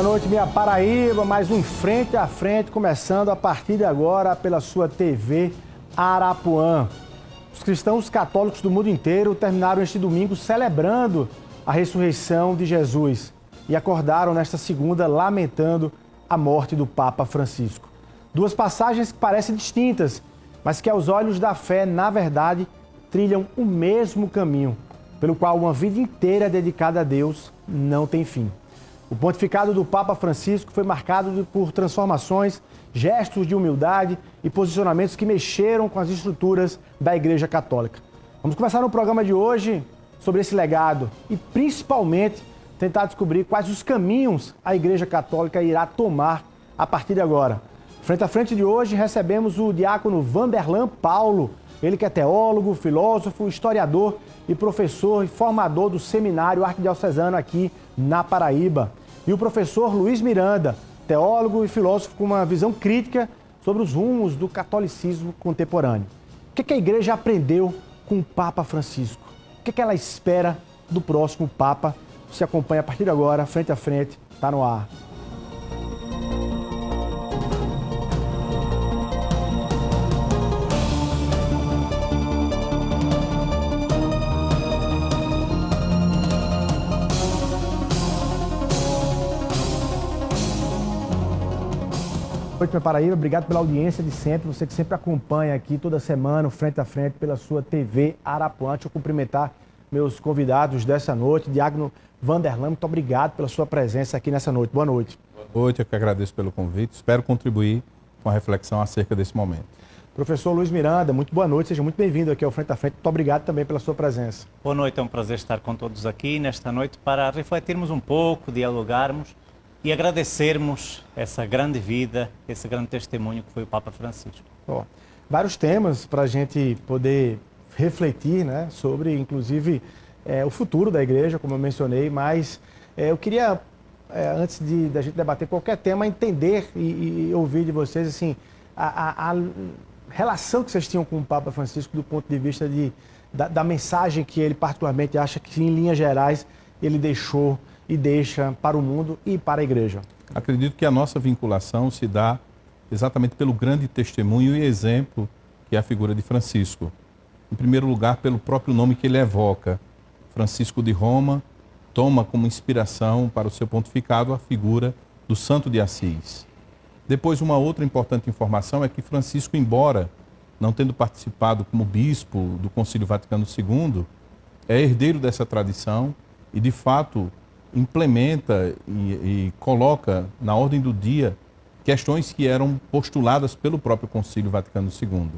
boa noite, minha Paraíba. Mais um Frente a Frente, começando a partir de agora pela sua TV Arapuã. Os cristãos católicos do mundo inteiro terminaram este domingo celebrando a ressurreição de Jesus e acordaram nesta segunda lamentando a morte do Papa Francisco. Duas passagens que parecem distintas, mas que aos olhos da fé, na verdade, trilham o mesmo caminho, pelo qual uma vida inteira dedicada a Deus não tem fim. O pontificado do Papa Francisco foi marcado por transformações, gestos de humildade e posicionamentos que mexeram com as estruturas da Igreja Católica. Vamos conversar no programa de hoje sobre esse legado e, principalmente, tentar descobrir quais os caminhos a Igreja Católica irá tomar a partir de agora. Frente a frente de hoje, recebemos o diácono Vanderlan Paulo, ele que é teólogo, filósofo, historiador e professor e formador do Seminário Arquidiocesano aqui na Paraíba. E o professor Luiz Miranda, teólogo e filósofo com uma visão crítica sobre os rumos do catolicismo contemporâneo. O que a Igreja aprendeu com o Papa Francisco? O que ela espera do próximo Papa? Você acompanha a partir de agora, Frente a Frente, está no ar. Boa noite, minha Paraíba. Obrigado pela audiência de sempre. Você que sempre acompanha aqui toda semana, o Frente a Frente, pela sua TV Arapuã. Deixa eu cumprimentar meus convidados dessa noite. Diácono Vanderlan, muito obrigado pela sua presença aqui nessa noite. Boa noite. Boa noite, eu que agradeço pelo convite. Espero contribuir com a reflexão acerca desse momento. Professor Luiz Miranda, muito boa noite. Seja muito bem-vindo aqui ao Frente a Frente. Muito obrigado também pela sua presença. Boa noite, é um prazer estar com todos aqui nesta noite para refletirmos um pouco, dialogarmos e agradecermos essa grande vida, esse grande testemunho que foi o Papa Francisco. Vários temas para a gente poder refletir, né, sobre, inclusive, o futuro da igreja, como eu mencionei, mas eu queria, antes da gente debater qualquer tema, entender e ouvir de vocês assim, a relação que vocês tinham com o Papa Francisco do ponto de vista da mensagem que ele particularmente acha que, em linhas gerais, ele deixou e deixa para o mundo e para a igreja. Acredito que a nossa vinculação se dá exatamente pelo grande testemunho e exemplo que é a figura de Francisco. Em primeiro lugar, pelo próprio nome que ele evoca. Francisco de Roma toma como inspiração para o seu pontificado a figura do Santo de Assis. Depois, uma outra importante informação é que Francisco, embora não tendo participado como bispo do Concílio Vaticano II, é herdeiro dessa tradição e, de fato, implementa e coloca na ordem do dia questões que eram postuladas pelo próprio Concílio Vaticano II.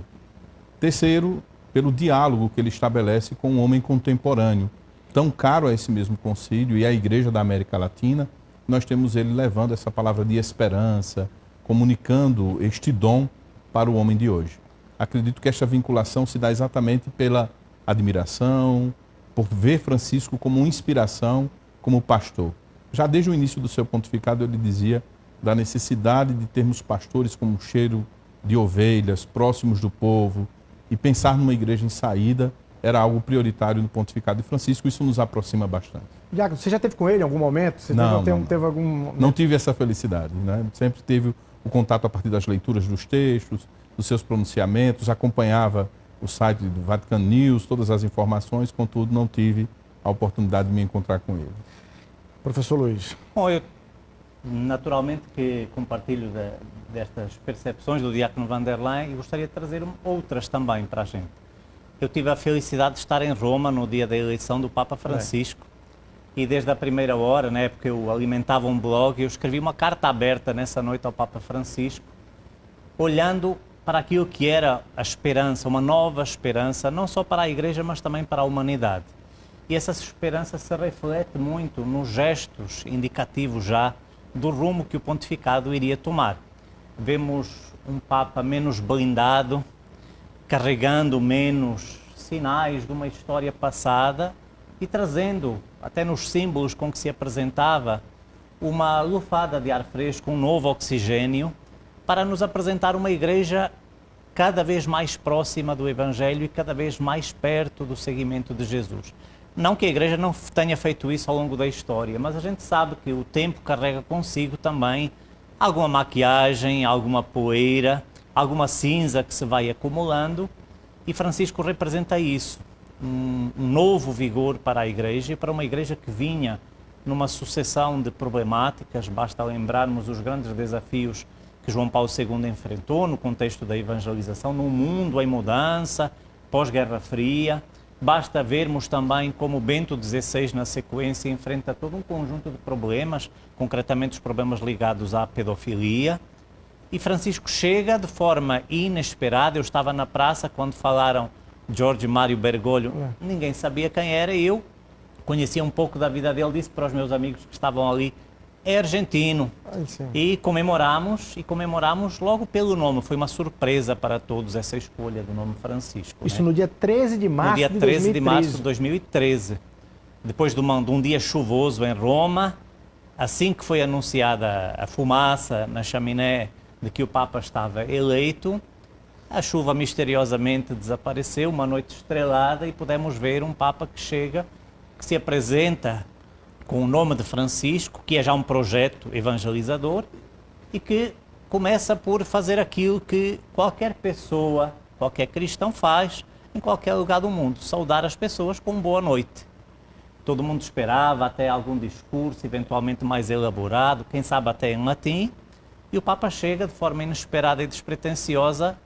Terceiro, pelo diálogo que ele estabelece com o homem contemporâneo, tão caro a esse mesmo concílio e à Igreja da América Latina. Nós temos ele levando essa palavra de esperança, comunicando este dom para o homem de hoje. Acredito que esta vinculação se dá exatamente pela admiração, por ver Francisco como uma inspiração, como pastor. Já desde o início do seu pontificado ele dizia da necessidade de termos pastores como um cheiro de ovelhas, próximos do povo, e pensar numa igreja em saída era algo prioritário no pontificado de Francisco. Isso nos aproxima bastante. Diácono, você já esteve com ele em algum momento? Você teve algum... Não tive essa felicidade, né? Sempre teve o contato a partir das leituras dos textos, dos seus pronunciamentos, acompanhava o site do Vatican News, todas as informações, contudo não tive a oportunidade de me encontrar com ele. Professor Luiz. Bom, eu naturalmente que compartilho destas percepções do diácono Vanderlan e gostaria de trazer outras também para a gente. Eu tive a felicidade de estar em Roma no dia da eleição do Papa Francisco e desde a primeira hora, na época eu alimentava um blog, eu escrevi uma carta aberta nessa noite ao Papa Francisco, olhando para aquilo que era a esperança, uma nova esperança, não só para a Igreja, mas também para a humanidade. E essa esperança se reflete muito nos gestos indicativos já do rumo que o pontificado iria tomar. Vemos um Papa menos blindado, carregando menos sinais de uma história passada e trazendo, até nos símbolos com que se apresentava, uma lufada de ar fresco, um novo oxigênio, para nos apresentar uma igreja cada vez mais próxima do Evangelho e cada vez mais perto do seguimento de Jesus. Não que a Igreja não tenha feito isso ao longo da história, mas a gente sabe que o tempo carrega consigo também alguma maquiagem, alguma poeira, alguma cinza que se vai acumulando, e Francisco representa isso, um novo vigor para a Igreja e para uma Igreja que vinha numa sucessão de problemáticas. Basta lembrarmos os grandes desafios que João Paulo II enfrentou no contexto da evangelização, num mundo em mudança, pós-Guerra Fria. Basta vermos também como Bento XVI, na sequência, enfrenta todo um conjunto de problemas, concretamente os problemas ligados à pedofilia. E Francisco chega de forma inesperada. Eu estava na praça quando falaram de Jorge Mário Bergoglio, ninguém sabia quem era, e eu conhecia um pouco da vida dele, disse para os meus amigos que estavam ali, é argentino. E comemoramos logo pelo nome. Foi uma surpresa para todos essa escolha do nome Francisco. Isso, né? No dia 13 de março de 2013. No dia 13 de março de 2013. Depois de um dia chuvoso em Roma, assim que foi anunciada a fumaça na chaminé de que o Papa estava eleito, a chuva misteriosamente desapareceu, uma noite estrelada, e pudemos ver um Papa que chega, que se apresenta com o nome de Francisco, que é já um projeto evangelizador, e que começa por fazer aquilo que qualquer pessoa, qualquer cristão faz em qualquer lugar do mundo, saudar as pessoas com boa noite. Todo mundo esperava até algum discurso, eventualmente mais elaborado, quem sabe até em latim, e o Papa chega de forma inesperada e despretensiosa,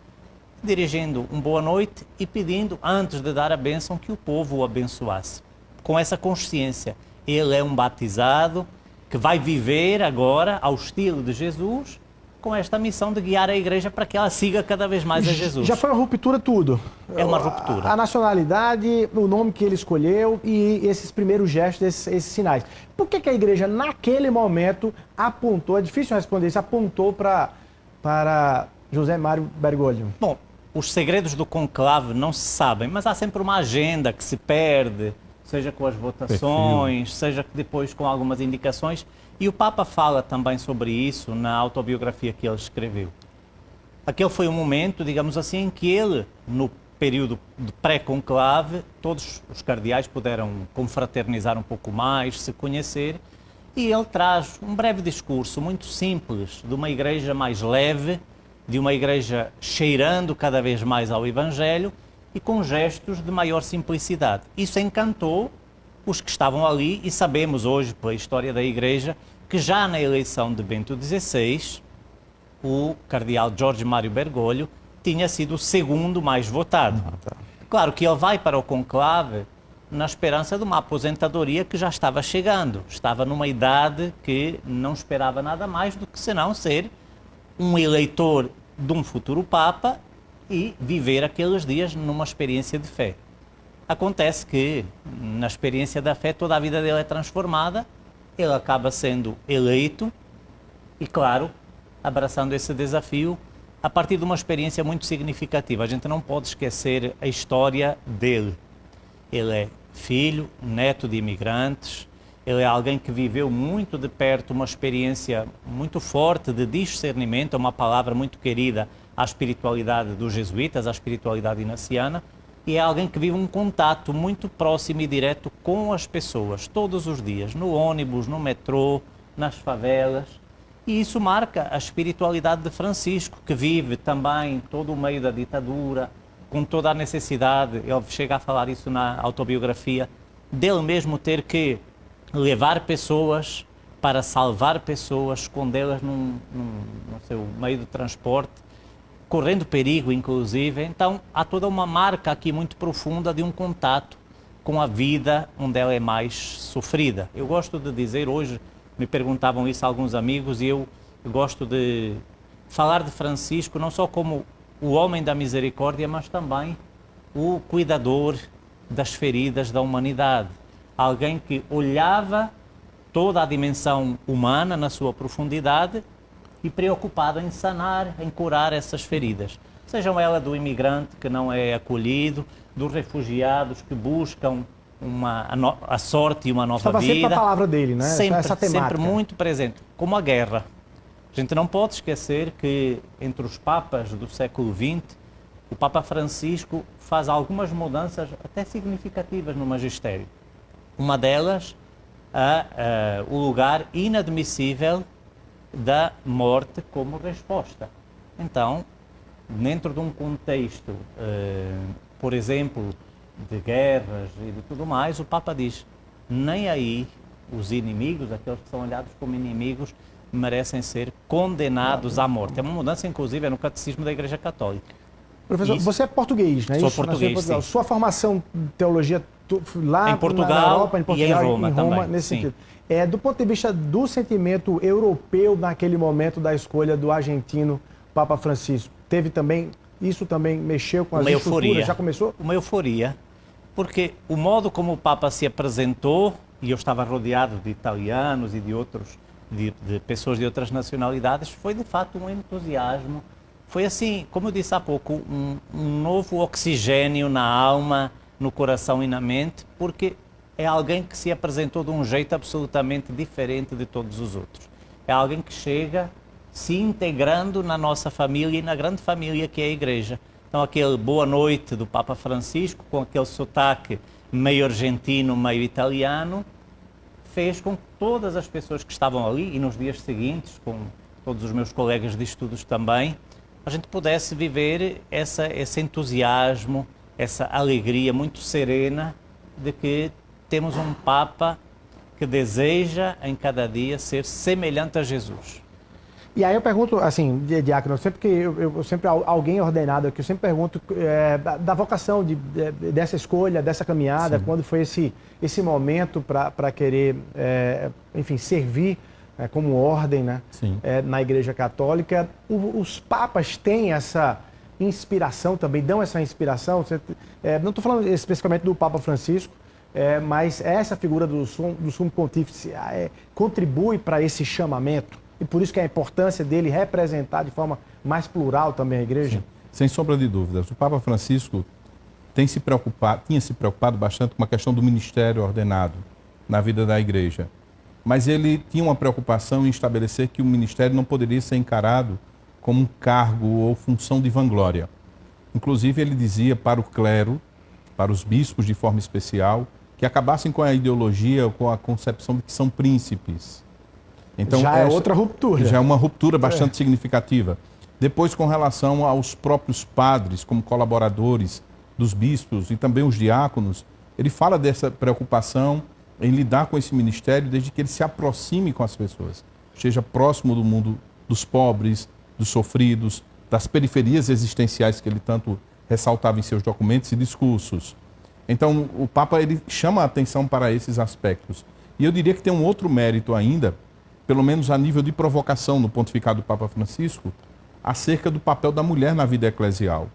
dirigindo um boa noite e pedindo, antes de dar a bênção, que o povo o abençoasse. Com essa consciência, ele é um batizado que vai viver agora ao estilo de Jesus, com esta missão de guiar a Igreja para que ela siga cada vez mais a Jesus. Já foi uma ruptura tudo. É uma ruptura. A nacionalidade, o nome que ele escolheu e esses primeiros gestos, esses sinais. Por que a Igreja, naquele momento, apontou, é difícil responder isso, apontou para José Mário Bergoglio? Bom, os segredos do conclave não se sabem, mas há sempre uma agenda que se perde, seja com as votações, seja depois com algumas indicações, e o Papa fala também sobre isso na autobiografia que ele escreveu. Aquele foi um momento, digamos assim, em que ele, no período de pré-conclave, todos os cardeais puderam confraternizar um pouco mais, se conhecer, e ele traz um breve discurso muito simples de uma igreja mais leve, de uma igreja cheirando cada vez mais ao Evangelho, e com gestos de maior simplicidade. Isso encantou os que estavam ali, e sabemos hoje, pela história da Igreja, que já na eleição de Bento XVI, o cardeal Jorge Mário Bergoglio tinha sido o segundo mais votado. Claro que ele vai para o conclave na esperança de uma aposentadoria que já estava chegando. Estava numa idade que não esperava nada mais do que senão ser um eleitor de um futuro Papa e viver aqueles dias numa experiência de fé. Acontece que, na experiência da fé, toda a vida dele é transformada, ele acaba sendo eleito e, claro, abraçando esse desafio a partir de uma experiência muito significativa. A gente não pode esquecer a história dele. Ele é filho, neto de imigrantes, ele é alguém que viveu muito de perto uma experiência muito forte de discernimento, uma palavra muito querida à espiritualidade dos jesuítas, à espiritualidade inaciana, e é alguém que vive um contato muito próximo e direto com as pessoas, todos os dias, no ônibus, no metrô, nas favelas. E isso marca a espiritualidade de Francisco, que vive também todo o meio da ditadura, com toda a necessidade, ele chega a falar isso na autobiografia, dele mesmo ter que levar pessoas para salvar pessoas, escondê-las no seu meio de transporte, correndo perigo, inclusive. Então, há toda uma marca aqui muito profunda de um contato com a vida onde ela é mais sofrida. Eu gosto de dizer, hoje me perguntavam isso alguns amigos, e eu gosto de falar de Francisco não só como o homem da misericórdia, mas também o cuidador das feridas da humanidade. Alguém que olhava toda a dimensão humana na sua profundidade e preocupado em sanar, em curar essas feridas. Sejam elas do imigrante que não é acolhido, dos refugiados que buscam a sorte e uma nova vida. Estava sempre a palavra dele, né? Essa temática. Sempre muito presente, como a guerra. A gente não pode esquecer que entre os papas do século XX, o Papa Francisco faz algumas mudanças até significativas no magistério. Uma delas, o lugar inadmissível da morte como resposta. Então, dentro de um contexto, por exemplo, de guerras e de tudo mais, o Papa diz, nem aí os inimigos, aqueles que são olhados como inimigos, merecem ser condenados à morte. É uma mudança, inclusive, no catecismo da Igreja Católica. Professor, você é português, não é Sou isso? português, sim. Sua formação de teologia lá em Portugal, na Europa, em Portugal e em Roma, também, nesse sim. sentido. Do ponto de vista do sentimento europeu naquele momento da escolha do argentino Papa Francisco, teve também, isso também mexeu com as estruturas? Já começou? Uma euforia, porque o modo como o Papa se apresentou, e eu estava rodeado de italianos e de outros, de pessoas de outras nacionalidades, foi de fato um entusiasmo. Foi assim, como eu disse há pouco, um novo oxigênio na alma, no coração e na mente, porque é alguém que se apresentou de um jeito absolutamente diferente de todos os outros. É alguém que chega se integrando na nossa família e na grande família que é a Igreja. Então aquele boa noite do Papa Francisco, com aquele sotaque meio argentino, meio italiano, fez com que todas as pessoas que estavam ali, e nos dias seguintes, com todos os meus colegas de estudos também, a gente pudesse viver esse entusiasmo, essa alegria muito serena de que temos um Papa que deseja em cada dia ser semelhante a Jesus. E aí eu pergunto, assim, diácono, sempre que eu sempre alguém ordenado aqui, eu sempre pergunto da vocação dessa escolha, dessa caminhada, sim, quando foi esse momento para querer, enfim, servir como ordem, né, na Igreja Católica. Os papas têm essa inspiração também, dão essa inspiração. Não estou falando especificamente do Papa Francisco, mas essa figura do Sumo Pontífice contribui para esse chamamento, e por isso que a importância dele representar de forma mais plural também a Igreja? Sim. Sem sombra de dúvidas. O Papa Francisco tinha se preocupado bastante com a questão do ministério ordenado na vida da Igreja. Mas ele tinha uma preocupação em estabelecer que o ministério não poderia ser encarado como um cargo ou função de vanglória. Inclusive, ele dizia para o clero, para os bispos de forma especial, que acabassem com a ideologia, com a concepção de que são príncipes. Então, já é outra ruptura. Já é uma ruptura bastante significativa. Depois, com relação aos próprios padres, como colaboradores dos bispos e também os diáconos, ele fala dessa preocupação em lidar com esse ministério desde que ele se aproxime com as pessoas, esteja próximo do mundo dos pobres, dos sofridos, das periferias existenciais que ele tanto ressaltava em seus documentos e discursos. Então, o Papa ele chama a atenção para esses aspectos. E eu diria que tem um outro mérito ainda, pelo menos a nível de provocação no pontificado do Papa Francisco, acerca do papel da mulher na vida eclesial.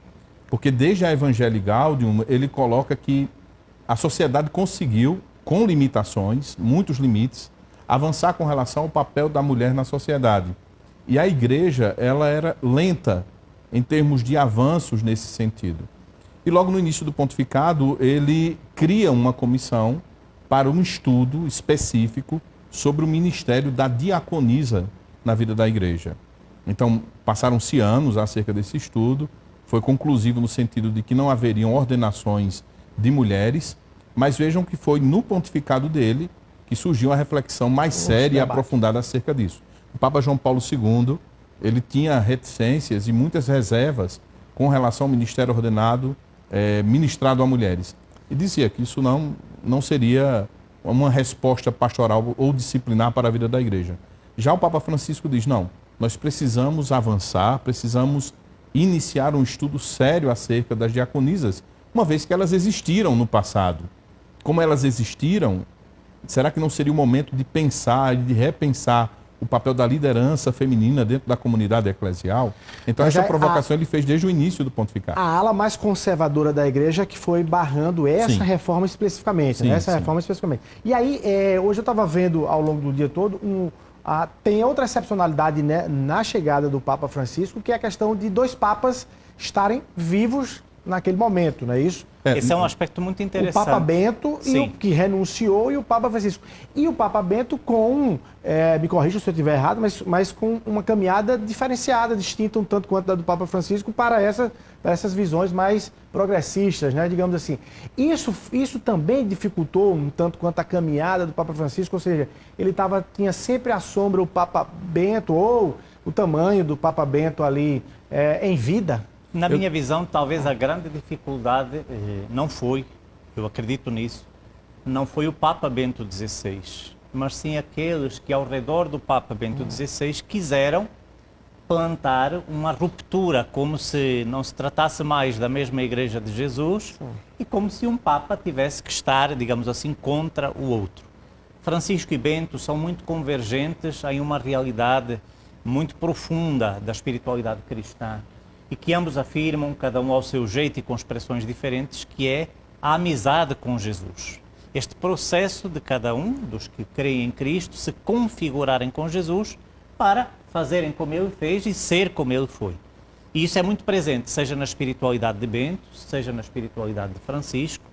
Porque desde a Evangelii Gaudium, ele coloca que a sociedade conseguiu, com limitações, muitos limites, avançar com relação ao papel da mulher na sociedade. E a Igreja, ela era lenta em termos de avanços nesse sentido. E logo no início do pontificado, ele cria uma comissão para um estudo específico sobre o ministério da diaconisa na vida da Igreja. Então, passaram-se anos acerca desse estudo, foi conclusivo no sentido de que não haveriam ordenações de mulheres, mas vejam que foi no pontificado dele que surgiu a reflexão mais séria e aprofundada acerca disso. O Papa João Paulo II, ele tinha reticências e muitas reservas com relação ao ministério ordenado ministrado a mulheres. E dizia que isso não seria uma resposta pastoral ou disciplinar para a vida da Igreja. Já o Papa Francisco diz, não, nós precisamos avançar, precisamos iniciar um estudo sério acerca das diaconisas, uma vez que elas existiram no passado. Como elas existiram, será que não seria o momento de pensar e de repensar o papel da liderança feminina dentro da comunidade eclesial? Então, essa provocação ele fez desde o início do pontificado. A ala mais conservadora da Igreja que foi barrando essa reforma especificamente. Sim, né? Reforma especificamente. E aí, hoje eu estava vendo ao longo do dia todo, tem outra excepcionalidade, né, na chegada do Papa Francisco, que é a questão de dois papas estarem vivos naquele momento, não é isso? Esse é um aspecto muito interessante. O Papa Bento, que renunciou, e o Papa Francisco. E o Papa Bento me corrija se eu estiver errado, mas com uma caminhada diferenciada, distinta um tanto quanto da do Papa Francisco para essas visões mais progressistas, né, digamos assim. Isso também dificultou um tanto quanto a caminhada do Papa Francisco, ou seja, ele tinha sempre à sombra o Papa Bento, ou o tamanho do Papa Bento ali em vida. Na minha visão, talvez a grande dificuldade não foi, eu acredito nisso, não foi o Papa Bento XVI, mas sim aqueles que ao redor do Papa Bento XVI quiseram plantar uma ruptura, como se não se tratasse mais da mesma Igreja de Jesus e como se um Papa tivesse que estar, digamos assim, contra o outro. Francisco e Bento são muito convergentes em uma realidade muito profunda da espiritualidade cristã, e que ambos afirmam, cada um ao seu jeito e com expressões diferentes, que é a amizade com Jesus. Este processo de cada um, dos que creem em Cristo, se configurarem com Jesus para fazerem como ele fez e ser como ele foi. E isso é muito presente, seja na espiritualidade de Bento, seja na espiritualidade de Francisco,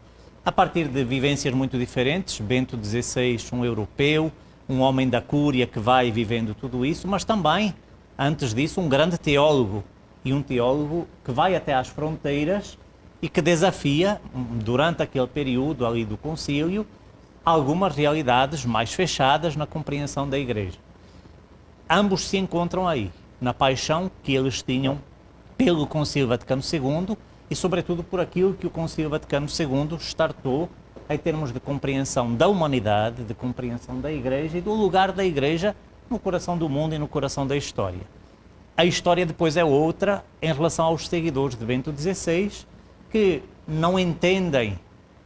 a partir de vivências muito diferentes. Bento XVI, um europeu, um homem da cúria que vai vivendo tudo isso, mas também, antes disso, um grande teólogo, e um teólogo que vai até às fronteiras e que desafia, durante aquele período ali do concílio, algumas realidades mais fechadas na compreensão da Igreja. Ambos se encontram aí, na paixão que eles tinham pelo Concílio Vaticano II e, sobretudo, por aquilo que o Concílio Vaticano II startou em termos de compreensão da humanidade, de compreensão da Igreja e do lugar da Igreja no coração do mundo e no coração da história. A história depois é outra em relação aos seguidores de Bento XVI, que não entendem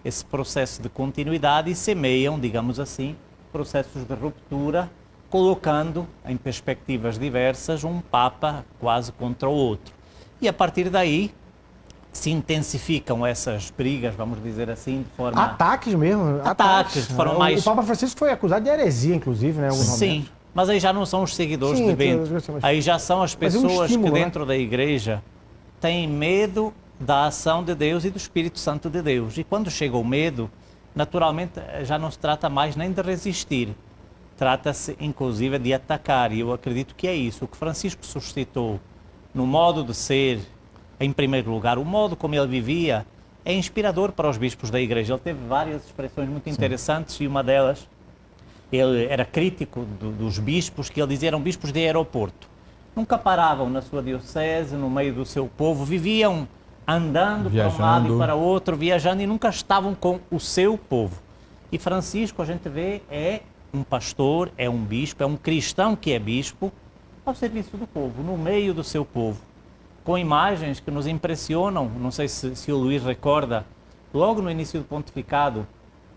esse processo de continuidade e semeiam, digamos assim, processos de ruptura, colocando em perspectivas diversas um Papa quase contra o outro. E a partir daí se intensificam essas brigas, vamos dizer assim, de forma... Ataques mesmo. Ataques, de forma mais... O Papa Francisco foi acusado de heresia, inclusive, né? Sim. Mas aí já não são os seguidores de Bento, aí já são as pessoas que dentro da Igreja têm medo da ação de Deus e do Espírito Santo de Deus. E quando chega o medo, naturalmente já não se trata mais nem de resistir, trata-se inclusive de atacar. E eu acredito que é isso. O que Francisco suscitou no modo de ser, em primeiro lugar, o modo como ele vivia, é inspirador para os bispos da Igreja. Ele teve várias expressões muito interessantes e uma delas... Ele era crítico dos bispos, que ele dizia eram bispos de aeroporto. Nunca paravam na sua diocese, no meio do seu povo, viviam andando para um lado e para outro, viajando e nunca estavam com o seu povo. E Francisco, a gente vê, é um pastor, é um bispo, é um cristão que é bispo, ao serviço do povo, no meio do seu povo, com imagens que nos impressionam. Não sei se o Luís recorda, logo no início do pontificado,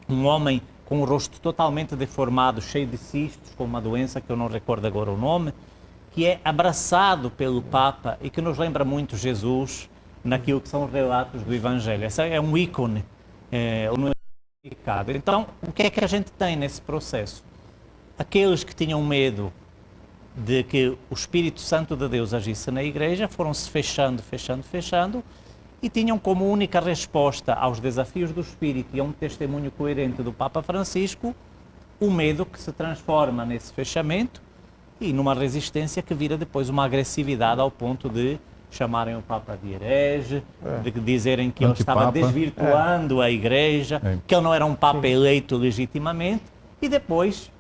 um homem com o rosto totalmente deformado, cheio de cistos, com uma doença que eu não recordo agora o nome, que é abraçado pelo Papa e que nos lembra muito Jesus naquilo que são os relatos do Evangelho. Esse é um ícone no pontificado. Então, o que é que a gente tem nesse processo? Aqueles que tinham medo de que o Espírito Santo de Deus agisse na Igreja foram se fechando, e tinham como única resposta aos desafios do Espírito e a um testemunho coerente do Papa Francisco o medo, que se transforma nesse fechamento e numa resistência que vira depois uma agressividade ao ponto de chamarem o Papa de herege, de dizerem que ele estava desvirtuando a Igreja, que ele não era um Papa eleito legitimamente, e depois...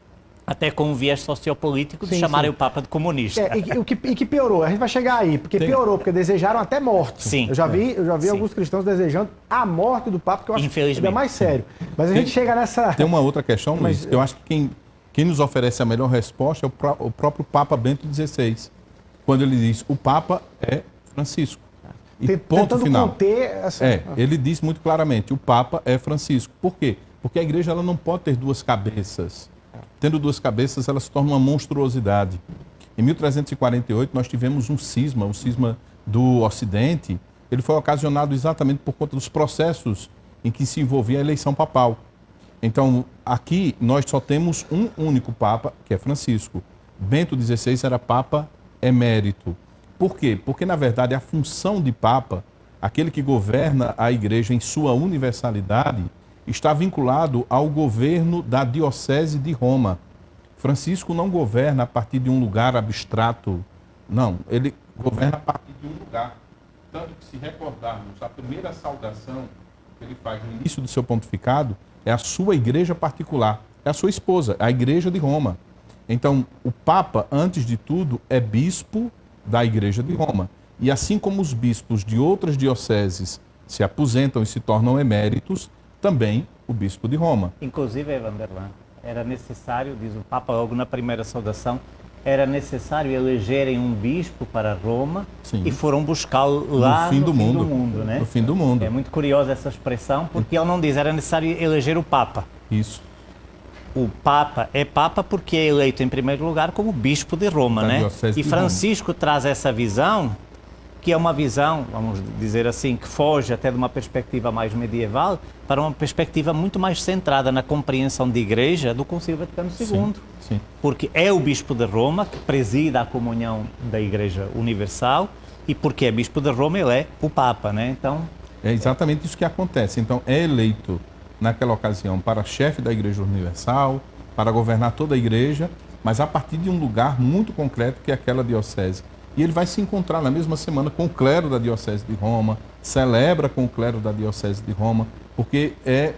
até com um viés sociopolítico de chamarem o Papa de comunista. E que piorou, a gente vai chegar aí, porque piorou, porque desejaram até morte. Sim. Eu já vi alguns cristãos desejando a morte do Papa, que eu acho que é mais sério. Mas a gente chega nessa... Tem uma outra questão, Luiz, que eu acho que quem nos oferece a melhor resposta é o próprio Papa Bento XVI, quando ele diz, o Papa é Francisco. E ponto final. Ele diz muito claramente, o Papa é Francisco. Por quê? Porque a Igreja ela não pode ter duas cabeças. Tendo duas cabeças, ela se torna uma monstruosidade. Em 1348, nós tivemos um cisma do Ocidente. Ele foi ocasionado exatamente por conta dos processos em que se envolvia a eleição papal. Então, aqui, nós só temos um único Papa, que é Francisco. Bento XVI era Papa emérito. Por quê? Porque, na verdade, a função de Papa, aquele que governa a igreja em sua universalidade, está vinculado ao governo da Diocese de Roma. Francisco não governa a partir de um lugar abstrato, não, ele governa a partir de um lugar. Tanto que, se recordarmos, a primeira saudação que ele faz no início do seu pontificado é a sua igreja particular, é a sua esposa, a igreja de Roma. Então, o Papa, antes de tudo, é bispo da igreja de Roma. E assim como os bispos de outras dioceses se aposentam e se tornam eméritos, também o bispo de Roma. Inclusive, Vanderlan, era necessário, diz o Papa logo na primeira saudação, era necessário elegerem um bispo para Roma. Sim. E foram buscá-lo lá no fim do mundo, né? No fim do mundo. É muito curiosa essa expressão, porque ele não diz, era necessário eleger o Papa. Isso. O Papa é Papa porque é eleito em primeiro lugar como bispo de Roma, né? E Francisco traz essa visão, que é uma visão, vamos dizer assim, que foge até de uma perspectiva mais medieval para uma perspectiva muito mais centrada na compreensão de igreja do Concílio Vaticano II. Sim, sim. Porque é o bispo de Roma que presida a comunhão da Igreja Universal e porque é bispo de Roma ele é o Papa, né? Então... É exatamente isso que acontece. Então, é eleito naquela ocasião para chefe da Igreja Universal, para governar toda a igreja, mas a partir de um lugar muito concreto que é aquela diocese. E ele vai se encontrar na mesma semana com o clero da Diocese de Roma, celebra com o clero da Diocese de Roma, porque é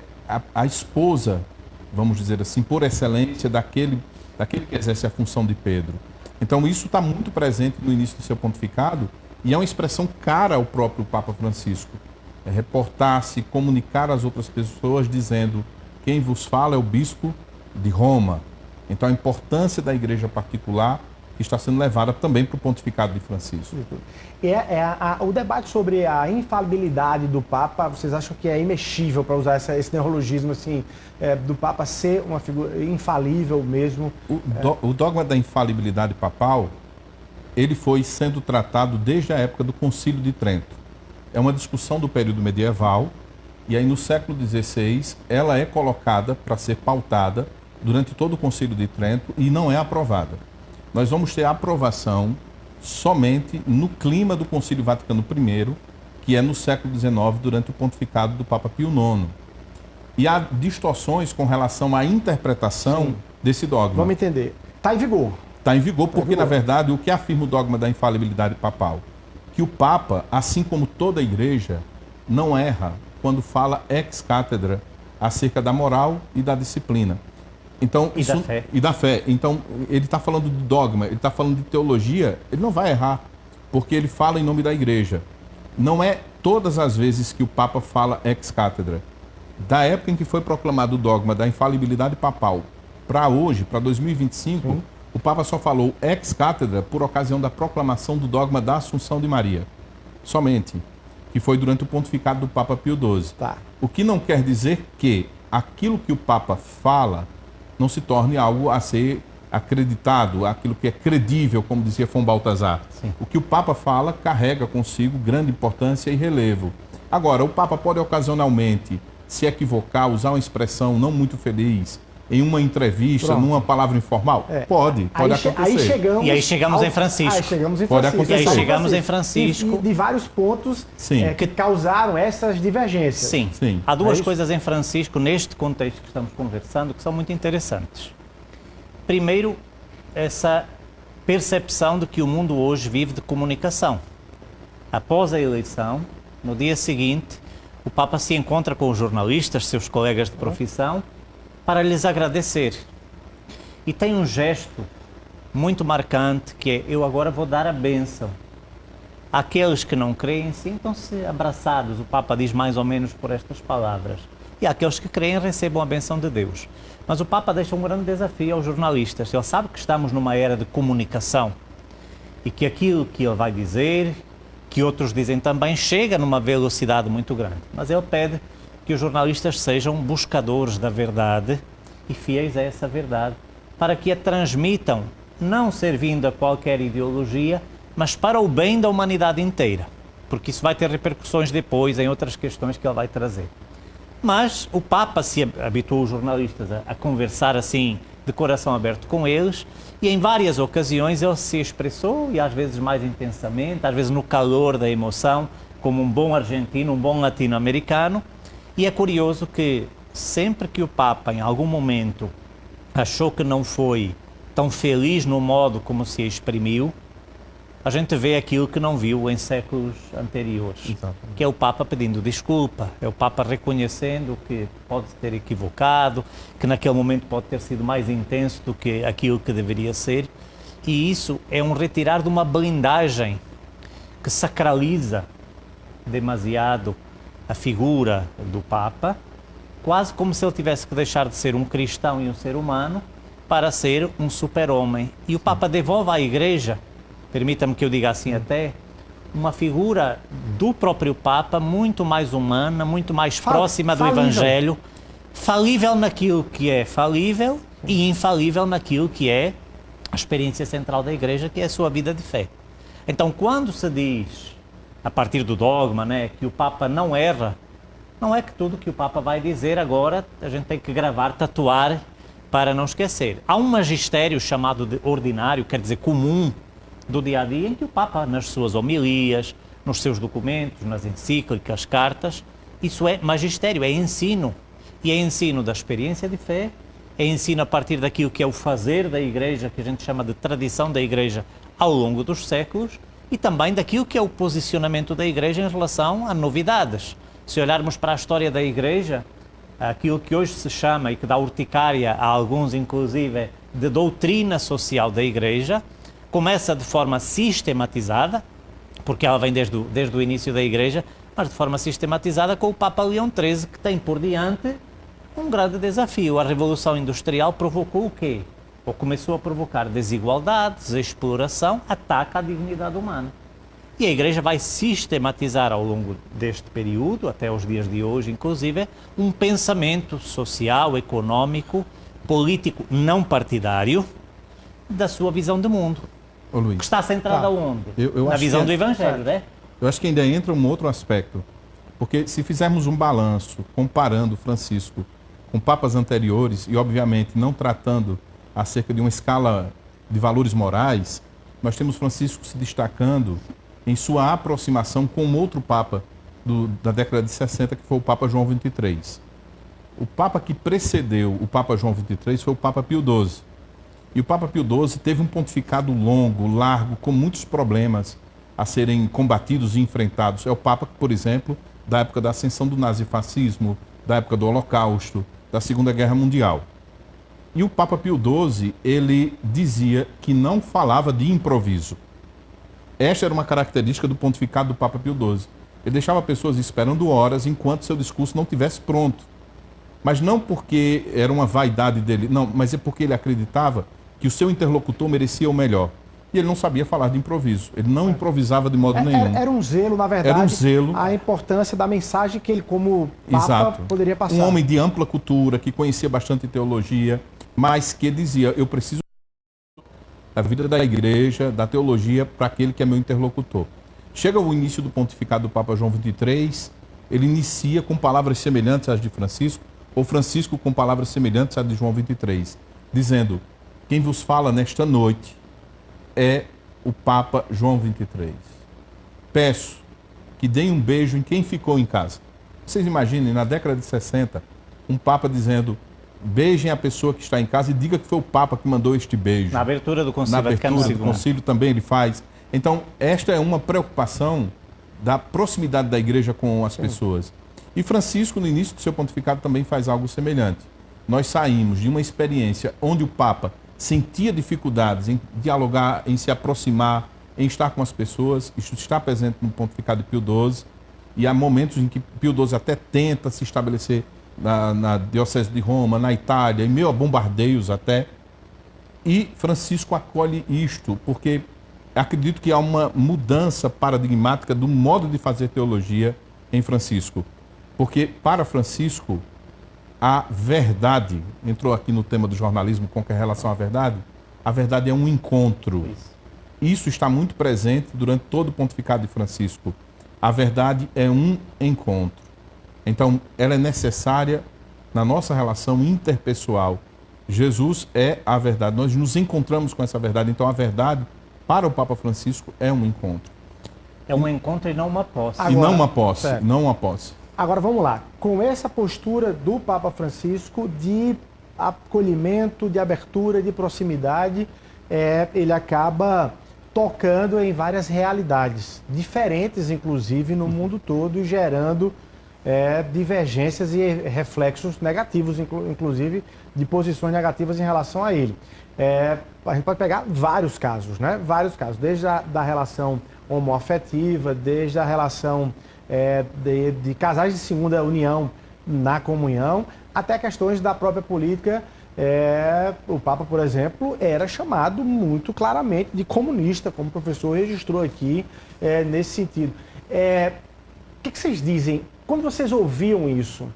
a esposa, vamos dizer assim, por excelência, daquele que exerce a função de Pedro. Então isso está muito presente no início do seu pontificado e é uma expressão cara ao próprio Papa Francisco. É reportar-se, comunicar às outras pessoas dizendo: quem vos fala é o bispo de Roma. Então a importância da igreja particular que está sendo levada também para o pontificado de Francisco. O debate sobre a infalibilidade do Papa, vocês acham que é imexível, para usar esse neologismo assim, do Papa ser uma figura infalível mesmo? O dogma da infalibilidade papal, ele foi sendo tratado desde a época do Concílio de Trento. É uma discussão do período medieval, e aí no século XVI ela é colocada para ser pautada durante todo o Concílio de Trento e não é aprovada. Nós vamos ter a aprovação somente no clima do Concílio Vaticano I, que é no século XIX, durante o pontificado do Papa Pio IX. E há distorções com relação à interpretação desse dogma. Vamos entender. Está em vigor. Está em vigor porque, na verdade, o que afirma o dogma da infalibilidade papal? Que o Papa, assim como toda a Igreja, não erra quando fala ex cátedra acerca da moral e da disciplina. Então, E da fé. Então, ele está falando de dogma, ele está falando de teologia, ele não vai errar, porque ele fala em nome da igreja. Não é todas as vezes que o Papa fala ex cátedra. Da época em que foi proclamado o dogma da infalibilidade papal para hoje, para 2025, sim, o Papa só falou ex cátedra por ocasião da proclamação do dogma da Assunção de Maria. Somente. Que foi durante o pontificado do Papa Pio XII. Tá. O que não quer dizer que aquilo que o Papa fala não se torne algo a ser acreditado, aquilo que é credível, como dizia Von Balthasar. Sim. O que o Papa fala carrega consigo grande importância e relevo. Agora, o Papa pode ocasionalmente se equivocar, usar uma expressão não muito feliz em uma entrevista, numa palavra informal? Pode acontecer. Aí chegamos em Francisco. Pode acontecer. E aí chegamos em Francisco. E de vários pontos que causaram essas divergências. Sim. Sim. Há duas coisas em Francisco, neste contexto que estamos conversando, que são muito interessantes. Primeiro, essa percepção de que o mundo hoje vive de comunicação. Após a eleição, no dia seguinte, o Papa se encontra com os jornalistas, seus colegas de profissão, para lhes agradecer. E tem um gesto muito marcante que é: eu agora vou dar a bênção. Aqueles que não creem sintam-se abraçados, o Papa diz mais ou menos por estas palavras. E aqueles que creem recebam a bênção de Deus. Mas o Papa deixa um grande desafio aos jornalistas. Ele sabe que estamos numa era de comunicação e que aquilo que ele vai dizer, que outros dizem também, chega numa velocidade muito grande. Mas ele pede que os jornalistas sejam buscadores da verdade e fiéis a essa verdade, para que a transmitam, não servindo a qualquer ideologia, mas para o bem da humanidade inteira, porque isso vai ter repercussões depois em outras questões que ele vai trazer. Mas o Papa se habituou os jornalistas a conversar assim, de coração aberto com eles, e em várias ocasiões ele se expressou, e às vezes mais intensamente, às vezes no calor da emoção, como um bom argentino, um bom latino-americano, e é curioso que sempre que o Papa, em algum momento, achou que não foi tão feliz no modo como se exprimiu, a gente vê aquilo que não viu em séculos anteriores, Exatamente. que é o Papa pedindo desculpa, é o Papa reconhecendo que pode ter equivocado, que naquele momento pode ter sido mais intenso do que aquilo que deveria ser, e isso é um retirar de uma blindagem que sacraliza demasiado a figura do Papa, quase como se ele tivesse que deixar de ser um cristão e um ser humano para ser um super-homem. E o Papa devolve à Igreja, permita-me que eu diga assim até, uma figura do próprio Papa muito mais humana, muito mais próxima do Evangelho, falível naquilo que é falível e infalível naquilo que é a experiência central da Igreja, que é a sua vida de fé. Então, quando se diz, a partir do dogma, né, que o Papa não erra, não é que tudo que o Papa vai dizer agora a gente tem que gravar, tatuar, para não esquecer. Há um magistério chamado de ordinário, quer dizer, comum, do dia a dia, em que o Papa, nas suas homilias, nos seus documentos, nas encíclicas, cartas, isso é magistério, é ensino. E é ensino da experiência de fé, é ensino a partir daquilo que é o fazer da Igreja, que a gente chama de tradição da Igreja ao longo dos séculos, e também daquilo que é o posicionamento da Igreja em relação a novidades. Se olharmos para a história da Igreja, aquilo que hoje se chama, e que dá urticária a alguns inclusive, de doutrina social da Igreja, começa de forma sistematizada, porque ela vem desde o início da Igreja, mas de forma sistematizada com o Papa Leão XIII, que tem por diante um grande desafio. A Revolução Industrial provocou o quê? Ou começou a provocar desigualdades, exploração, ataque à dignidade humana. E a Igreja vai sistematizar ao longo deste período, até os dias de hoje inclusive, um pensamento social, económico, político, não partidário, da sua visão de mundo. Ô, Luiz, Que está centrada onde? eu Na acho visão que do Evangelho, né? eu acho que ainda entra um outro aspecto, porque se fizermos um balanço comparando Francisco com papas anteriores e, obviamente, não tratando acerca de uma escala de valores morais, nós temos Francisco se destacando em sua aproximação com um outro papa da década de 60, que foi o Papa João XXIII. O papa que precedeu o Papa João XXIII foi o Papa Pio XII. E o Papa Pio XII teve um pontificado longo, largo, com muitos problemas a serem combatidos e enfrentados. É o Papa, por exemplo, da época da ascensão do nazifascismo, da época do Holocausto, da Segunda Guerra Mundial. E o Papa Pio XII, ele dizia que não falava de improviso. Esta era uma característica do pontificado do Papa Pio XII. Ele deixava pessoas esperando horas enquanto seu discurso não estivesse pronto. Mas não porque era uma vaidade dele, não, mas é porque ele acreditava que o seu interlocutor merecia o melhor. E ele não sabia falar de improviso. Ele não improvisava de modo nenhum. Era um zelo, na verdade, Era um zelo. a importância da mensagem que ele, como Papa, Exato. poderia passar. Um homem de ampla cultura, que conhecia bastante teologia, mas que dizia, eu preciso da vida da igreja, da teologia, para aquele que é meu interlocutor. Chega o início do pontificado do Papa João XXIII, ele inicia com palavras semelhantes às de Francisco, ou Francisco com palavras semelhantes às de João XXIII, dizendo, quem vos fala nesta noite é o Papa João XXIII. Peço que deem um beijo em quem ficou em casa. Vocês imaginem, na década de 60, um Papa dizendo, beijem a pessoa que está em casa e diga que foi o Papa que mandou este beijo. Na abertura do Concílio Na Vaticano abertura II. do concílio também ele faz. Então, esta é uma preocupação da proximidade da igreja com as pessoas. E Francisco, no início do seu pontificado, também faz algo semelhante. Nós saímos de uma experiência onde o Papa sentia dificuldades em dialogar, em se aproximar, em estar com as pessoas. Isso está presente no pontificado de Pio XII. E há momentos em que Pio XII até tenta se estabelecer na Diocese de Roma, na Itália, em meio a bombardeios até. E Francisco acolhe isto, porque acredito que há uma mudança paradigmática do modo de fazer teologia em Francisco. Porque para Francisco, a verdade, entrou aqui no tema do jornalismo com relação à verdade, a verdade é um encontro. Isso está muito presente durante todo o pontificado de Francisco. A verdade é um encontro. Então, ela é necessária na nossa relação interpessoal. Jesus é a verdade. Nós nos encontramos com essa verdade. Então, a verdade, para o Papa Francisco, é um encontro. É um encontro e não uma posse. E não uma posse, certo. não uma posse. Agora vamos lá. Com essa postura do Papa Francisco de acolhimento, de abertura, de proximidade, ele acaba tocando em várias realidades, diferentes inclusive no mundo todo, e gerando divergências e reflexos negativos, inclusive de posições negativas em relação a ele. A gente pode pegar vários casos, né? Vários casos, desde da relação homoafetiva, desde a relação de casais de segunda união na comunhão, até questões da própria política. O Papa, por exemplo, era chamado muito claramente de comunista, como o professor registrou aqui, nesse sentido. O que vocês dizem? Quando vocês ouviam isso?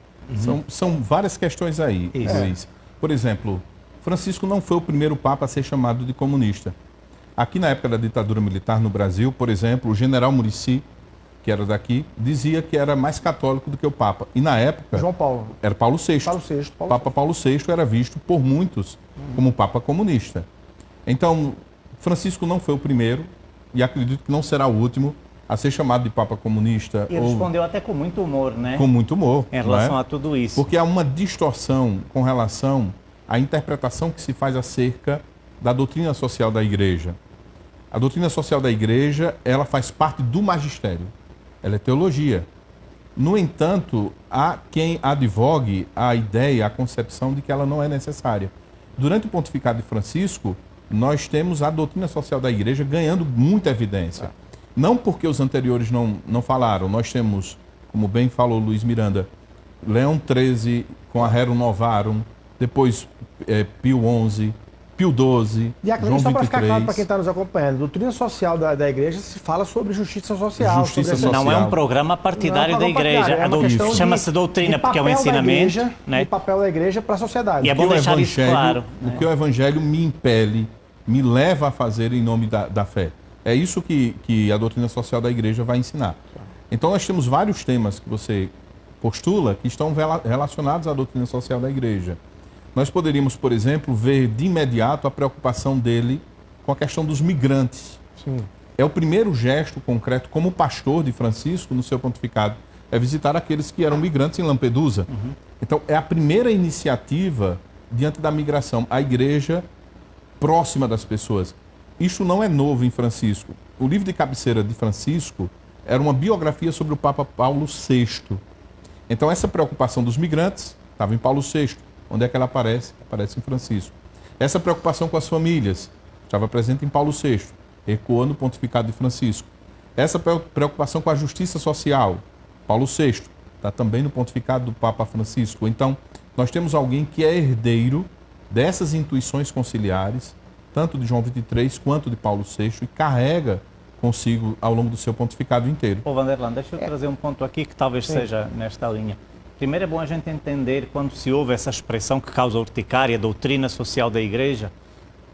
São várias questões aí, Luiz. Por exemplo, Francisco não foi o primeiro Papa a ser chamado de comunista. Aqui na época da ditadura militar no Brasil, por exemplo, o general Muricy, que era daqui, dizia que era mais católico do que o Papa. E na época... João Paulo. Era Paulo VI. Papa Paulo VI era visto por muitos como Papa comunista. Então, Francisco não foi o primeiro, e acredito que não será o último, a ser chamado de Papa comunista. E respondeu até com muito humor, né? Com muito humor. Em relação a tudo isso. Porque há uma distorção com relação à interpretação que se faz acerca da doutrina social da Igreja. A doutrina social da Igreja, ela faz parte do magistério. Ela é teologia. No entanto, há quem advogue a ideia, a concepção de que ela não é necessária. Durante o pontificado de Francisco, nós temos a doutrina social da Igreja ganhando muita evidência. Não porque os anteriores não falaram. Nós temos, como bem falou Luiz Miranda, Leão XIII com a Rerum Novarum, depois Pio XI, Pio XII, João só para ficar claro XXIII. para quem está nos acompanhando, a doutrina social da Igreja se fala sobre justiça social. Justiça sobre social. Não é um programa partidário da Igreja. Chama-se doutrina porque é o ensinamento. O papel da Igreja para a sociedade. E é bom deixar isso claro. O que o Evangelho me impele, me leva a fazer em nome da fé. É isso que a doutrina social da Igreja vai ensinar. Então nós temos vários temas que você postula que estão relacionados à doutrina social da Igreja. Nós poderíamos, por exemplo, ver de imediato a preocupação dele com a questão dos migrantes. Sim. É o primeiro gesto concreto como pastor de Francisco no seu pontificado, é visitar aqueles que eram migrantes em Lampedusa. Então é a primeira iniciativa diante da migração, a Igreja próxima das pessoas. Isso não é novo em Francisco. O livro de cabeceira de Francisco era uma biografia sobre o Papa Paulo VI. Então essa preocupação dos migrantes estava em Paulo VI. Onde é que ela aparece? Aparece em Francisco. Essa preocupação com as famílias estava presente em Paulo VI, ecoou no pontificado de Francisco. Essa preocupação com a justiça social, Paulo VI, está também no pontificado do Papa Francisco. Então, nós temos alguém que é herdeiro dessas intuições conciliares, tanto de João XXIII quanto de Paulo VI, e carrega consigo ao longo do seu pontificado inteiro. Ô Vanderlan, deixa eu trazer um ponto aqui que talvez seja nesta linha. Primeiro é bom a gente entender, quando se ouve essa expressão que causa urticária, doutrina social da Igreja,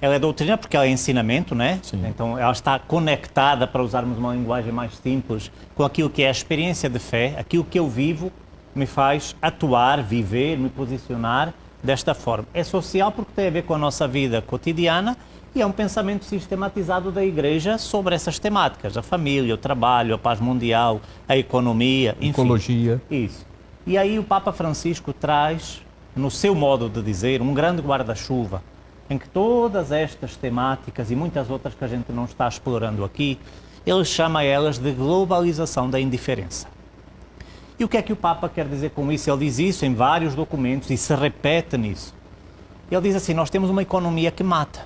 ela é doutrina porque ela é ensinamento, né? Sim. Então ela está conectada, para usarmos uma linguagem mais simples, com aquilo que é a experiência de fé, aquilo que eu vivo me faz atuar, viver, me posicionar desta forma. É social porque tem a ver com a nossa vida cotidiana e é um pensamento sistematizado da Igreja sobre essas temáticas, a família, o trabalho, a paz mundial, a economia, enfim. Ecologia. Isso. E aí o Papa Francisco traz, no seu modo de dizer, um grande guarda-chuva, em que todas estas temáticas e muitas outras que a gente não está explorando aqui, ele chama elas de globalização da indiferença. E o que é que o Papa quer dizer com isso? Ele diz isso em vários documentos e se repete nisso. Ele diz assim, nós temos uma economia que mata,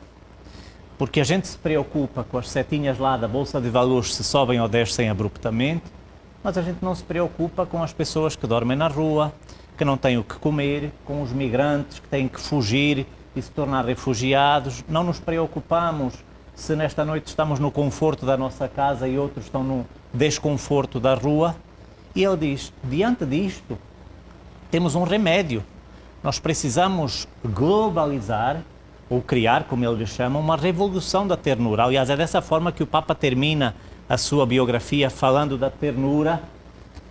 porque a gente se preocupa com as setinhas lá da Bolsa de Valores se sobem ou descem abruptamente, mas a gente não se preocupa com as pessoas que dormem na rua, que não têm o que comer, com os migrantes que têm que fugir e se tornar refugiados. Não nos preocupamos se nesta noite estamos no conforto da nossa casa e outros estão no desconforto da rua. E ele diz, diante disto, temos um remédio. Nós precisamos globalizar, ou criar, como ele chama, uma revolução da ternura. Aliás, é dessa forma que o Papa termina a sua biografia falando da ternura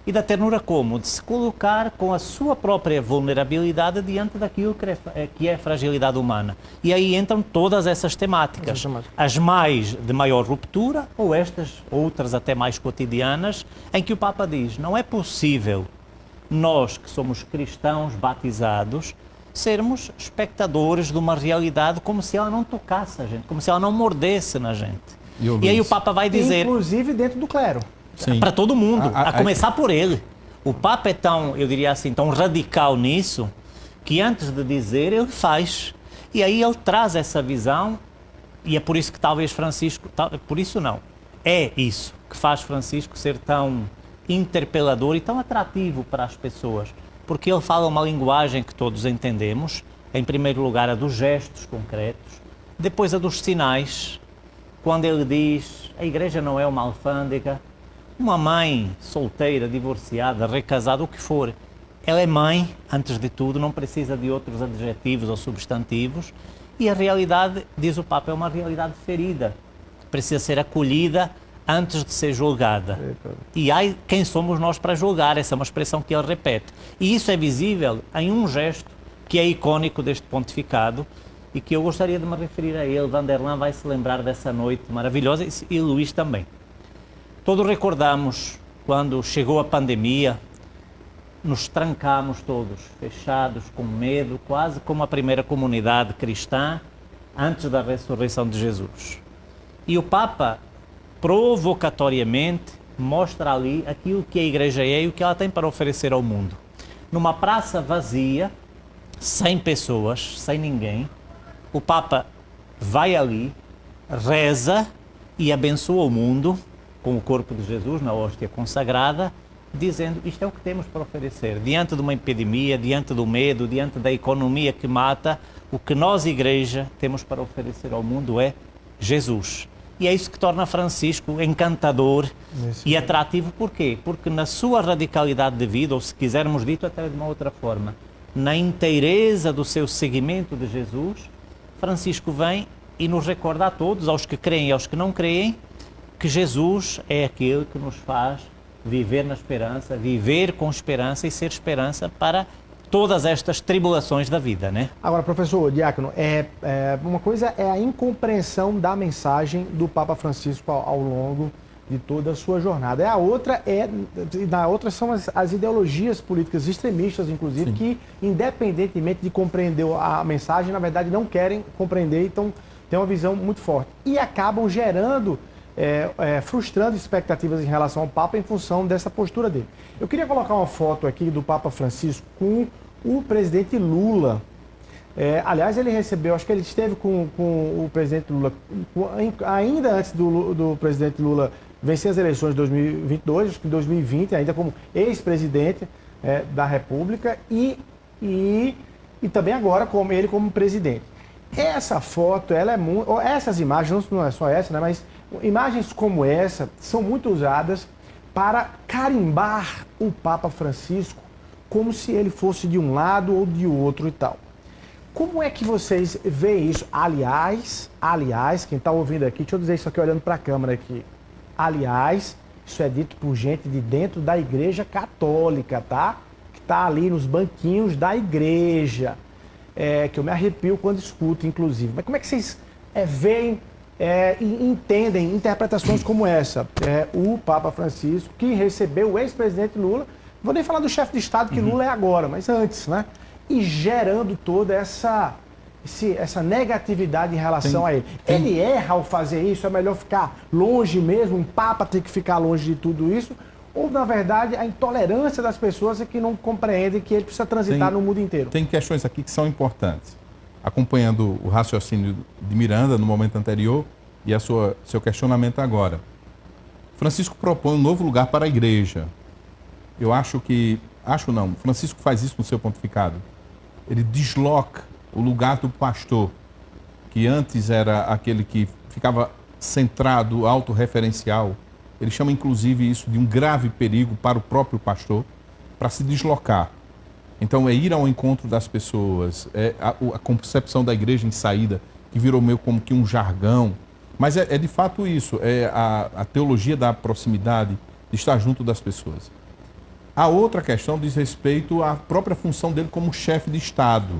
E da ternura como? De se colocar com a sua própria vulnerabilidade diante daquilo que é a fragilidade humana. E aí entram todas essas temáticas. As mais de maior ruptura ou estas outras até mais cotidianas, em que o Papa diz, não é possível nós que somos cristãos batizados sermos espectadores de uma realidade como se ela não tocasse a gente, como se ela não mordesse na gente. E aí o Papa vai dizer... Inclusive dentro do clero. Para todo mundo, a começar por ele. O Papa é tão, eu diria assim, tão radical nisso, que antes de dizer, ele faz. E aí ele traz essa visão, e é por isso que talvez Francisco, por isso não, é isso que faz Francisco ser tão interpelador e tão atrativo para as pessoas. Porque ele fala uma linguagem que todos entendemos, em primeiro lugar a dos gestos concretos, depois a dos sinais, quando ele diz, a igreja não é uma alfândega, uma mãe solteira, divorciada, recasada, o que for, ela é mãe, antes de tudo, não precisa de outros adjetivos ou substantivos, e a realidade, diz o Papa, é uma realidade ferida, precisa ser acolhida antes de ser julgada. E ai, quem somos nós para julgar? Essa é uma expressão que ele repete. E isso é visível em um gesto que é icônico deste pontificado e que eu gostaria de me referir a ele. Vanderlan vai se lembrar dessa noite maravilhosa e Luís também. Todos recordamos quando chegou a pandemia, nos trancámos todos, fechados, com medo, quase como a primeira comunidade cristã antes da ressurreição de Jesus. E o Papa, provocatoriamente, mostra ali aquilo que a Igreja é e o que ela tem para oferecer ao mundo. Numa praça vazia, sem pessoas, sem ninguém, o Papa vai ali, reza e abençoa o mundo com o corpo de Jesus na hóstia consagrada, dizendo isto é o que temos para oferecer. Diante de uma epidemia, diante do medo, diante da economia que mata, o que nós, Igreja, temos para oferecer ao mundo é Jesus. E é isso que torna Francisco encantador e atrativo. Por quê? Porque na sua radicalidade de vida, ou se quisermos dito até de uma outra forma, na inteireza do seu seguimento de Jesus, Francisco vem e nos recorda a todos, aos que creem e aos que não creem, que Jesus é aquele que nos faz viver na esperança, viver com esperança e ser esperança para todas estas tribulações da vida, né? Agora, professor Diácono, uma coisa é a incompreensão da mensagem do Papa Francisco ao longo de toda a sua jornada. A outra são as ideologias políticas extremistas, inclusive, que, independentemente de compreender a mensagem, na verdade não querem compreender, então tem uma visão muito forte. E acabam gerando, frustrando expectativas em relação ao Papa em função dessa postura dele. Eu queria colocar uma foto aqui do Papa Francisco com o presidente Lula. Aliás, ele recebeu, acho que ele esteve com o presidente Lula ainda antes do presidente Lula vencer as eleições de 2022, acho que em 2020, ainda como ex-presidente da República e também agora como presidente. Essa foto, essas imagens, não é só essa, né, mas imagens como essa são muito usadas para carimbar o Papa Francisco como se ele fosse de um lado ou de outro e tal. Como é que vocês veem isso? Aliás, quem está ouvindo aqui, deixa eu dizer isso aqui olhando para a câmera aqui. Aliás, isso é dito por gente de dentro da Igreja Católica, tá? Que está ali nos banquinhos da Igreja. Que eu me arrepio quando escuto, inclusive. Mas como é que vocês veem e entendem interpretações como essa? O Papa Francisco, que recebeu o ex-presidente Lula, não vou nem falar do chefe de Estado, que Lula é agora, mas antes, né? E gerando toda essa negatividade em relação a ele. Ele erra ao fazer isso? É melhor ficar longe mesmo? Um Papa tem que ficar longe de tudo isso? Ou, na verdade, a intolerância das pessoas é que não compreendem que ele precisa transitar no mundo inteiro? Tem questões aqui que são importantes. Acompanhando o raciocínio de Miranda no momento anterior e seu questionamento agora. Francisco propõe um novo lugar para a Igreja. Francisco faz isso no seu pontificado. Ele desloca o lugar do pastor, que antes era aquele que ficava centrado, autorreferencial. Ele chama inclusive isso de um grave perigo para o próprio pastor, para se deslocar. Então é ir ao encontro das pessoas, a concepção da igreja em saída, que virou meio como que um jargão. Mas é de fato isso, a teologia da proximidade, de estar junto das pessoas. A outra questão diz respeito à própria função dele como chefe de Estado.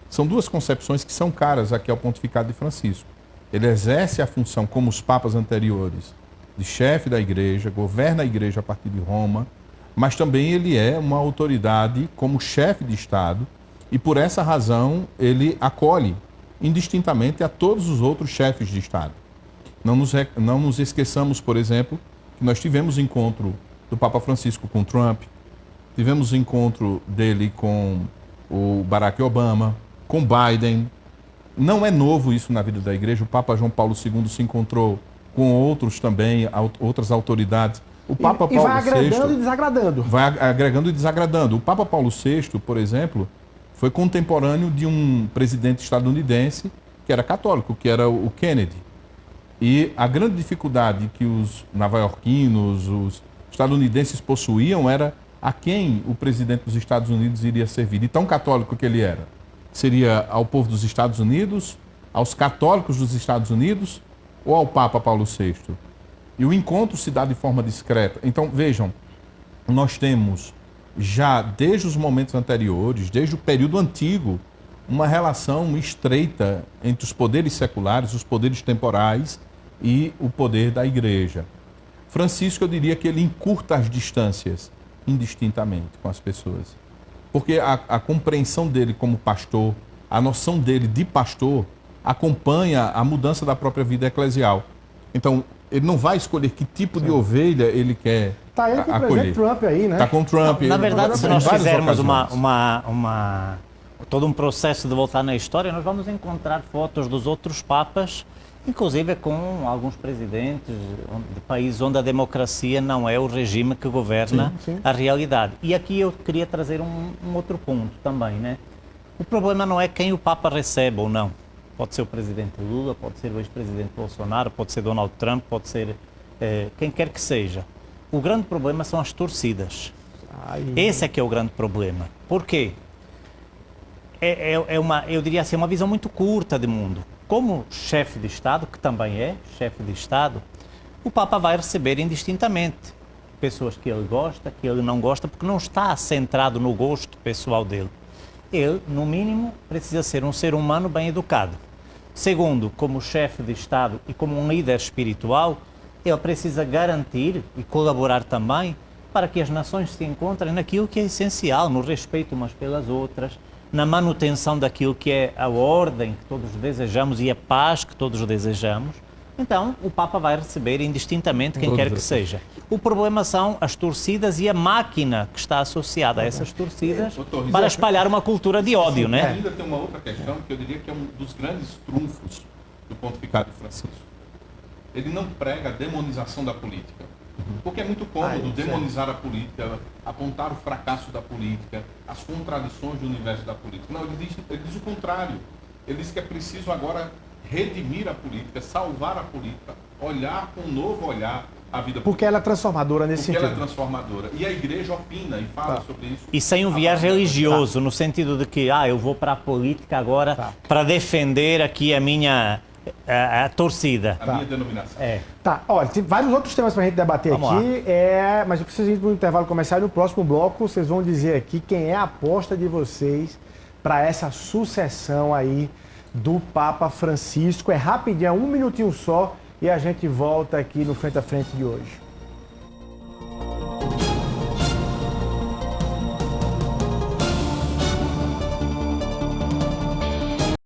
São duas concepções que são caras aqui ao pontificado de Francisco. Ele exerce a função, como os papas anteriores, de chefe da igreja, governa a igreja a partir de Roma, mas também ele é uma autoridade como chefe de Estado e por essa razão ele acolhe indistintamente a todos os outros chefes de Estado. Não nos esqueçamos, por exemplo, que nós tivemos encontro do Papa Francisco com Trump, tivemos encontro dele com o Barack Obama, com Biden. Não é novo isso na vida da igreja. O Papa João Paulo II se encontrou com outros também, outras autoridades. O Papa Paulo vai agregando VI, e desagradando. vai agregando e desagradando. O Papa Paulo VI, por exemplo, foi contemporâneo de um presidente estadunidense que era católico, que era o Kennedy. E a grande dificuldade que os nova-iorquinos, os estadunidenses possuíam era a quem o presidente dos Estados Unidos iria servir. De tão católico que ele era. Seria ao povo dos Estados Unidos, aos católicos dos Estados Unidos ou ao Papa Paulo VI? E o encontro se dá de forma discreta. Então, vejam, nós temos já desde os momentos anteriores, desde o período antigo, uma relação estreita entre os poderes seculares, os poderes temporais e o poder da igreja. Francisco, eu diria que ele encurta as distâncias indistintamente com as pessoas. Porque a compreensão dele como pastor, a noção dele de pastor, acompanha a mudança da própria vida eclesial. Então, ele não vai escolher que tipo de ovelha ele quer Tá ele com o acolher. presidente Trump aí, né? Está com o Trump. Na verdade, se nós fizermos uma todo um processo de voltar na história, nós vamos encontrar fotos dos outros papas, inclusive com alguns presidentes de países onde a democracia não é o regime que governa a realidade. E aqui eu queria trazer um outro ponto também, né? O problema não é quem o Papa recebe ou não. Pode ser o presidente Lula, pode ser o ex-presidente Bolsonaro, pode ser Donald Trump, pode ser quem quer que seja. O grande problema são as torcidas. Esse é que é o grande problema. Por quê? Eu diria assim, uma visão muito curta de mundo. Como chefe de Estado, que também é chefe de Estado, o Papa vai receber indistintamente pessoas que ele gosta, que ele não gosta, porque não está centrado no gosto pessoal dele. Ele, no mínimo, precisa ser um ser humano bem educado. Segundo, como chefe de Estado e como um líder espiritual, ele precisa garantir e colaborar também para que as nações se encontrem naquilo que é essencial, no respeito umas pelas outras, na manutenção daquilo que é a ordem que todos desejamos e a paz que todos desejamos. Então, o Papa vai receber indistintamente quem quer que seja. O problema são as torcidas e a máquina que está associada a essas torcidas para espalhar uma cultura de ódio, né? Ainda tem uma outra questão que eu diria que é um dos grandes trunfos do pontificado de Francisco. Ele não prega a demonização da política. Porque é muito cômodo demonizar a política, apontar o fracasso da política, as contradições do universo da política. Não, ele diz o contrário. Ele diz que é preciso agora redimir a política, salvar a política, olhar com um novo olhar a vida política. Porque ela é transformadora nesse sentido. Porque ela é transformadora. E a igreja opina e fala sobre isso. E sem um viés religioso, no sentido de que, eu vou para a política agora para defender aqui a minha torcida. A minha denominação. Olha, tem vários outros temas para a gente debater Vamos aqui, mas eu preciso ir para um intervalo comercial e no próximo bloco vocês vão dizer aqui quem é a aposta de vocês para essa sucessão aí do Papa Francisco. É rapidinho, 1 minutinho só e a gente volta aqui no Frente a Frente de hoje.